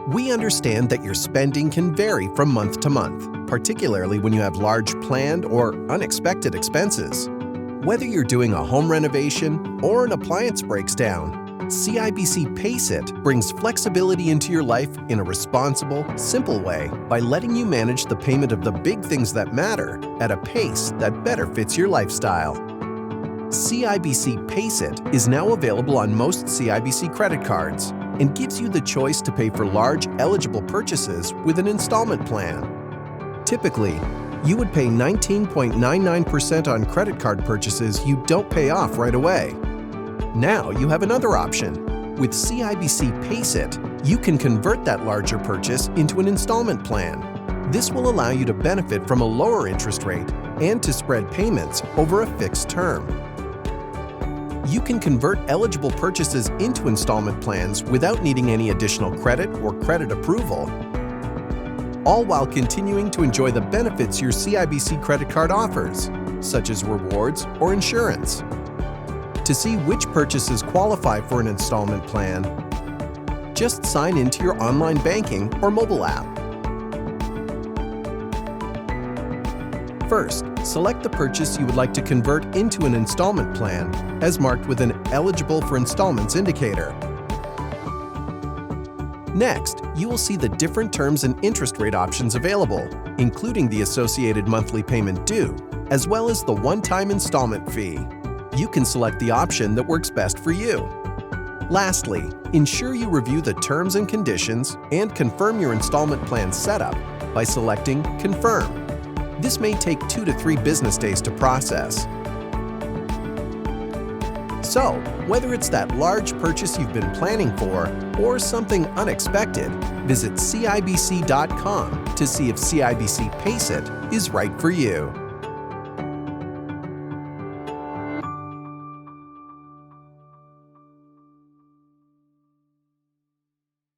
We understand that your spending can vary from month to month, particularly when you have large planned or unexpected expenses. Whether you're doing a home renovation or an appliance breaks down, CIBC PaySit brings flexibility into your life in a responsible, simple way by letting you manage the payment of the big things that matter at a pace that better fits your lifestyle. CIBC PaySit is now available on most CIBC credit cards and gives you the choice to pay for large, eligible purchases with an installment plan. Typically, you would pay 19.99% on credit card purchases you don't pay off right away. Now you have another option. With CIBC PaySit, you can convert that larger purchase into an installment plan. This will allow you to benefit from a lower interest rate and to spread payments over a fixed term. You can convert eligible purchases into installment plans without needing any additional credit or credit approval, all while continuing to enjoy the benefits your CIBC credit card offers, such as rewards or insurance. To see which purchases qualify for an installment plan, just sign into your online banking or mobile app. First, select the purchase you would like to convert into an installment plan, as marked with an Eligible for Installments indicator. Next, you will see the different terms and interest rate options available, including the associated monthly payment due, as well as the one-time installment fee. You can select the option that works best for you. Lastly, ensure you review the terms and conditions and confirm your installment plan setup by selecting Confirm. This may take 2 to 3 business days to process. So, whether it's that large purchase you've been planning for or something unexpected, visit CIBC.com to see if CIBC PaySit is right for you.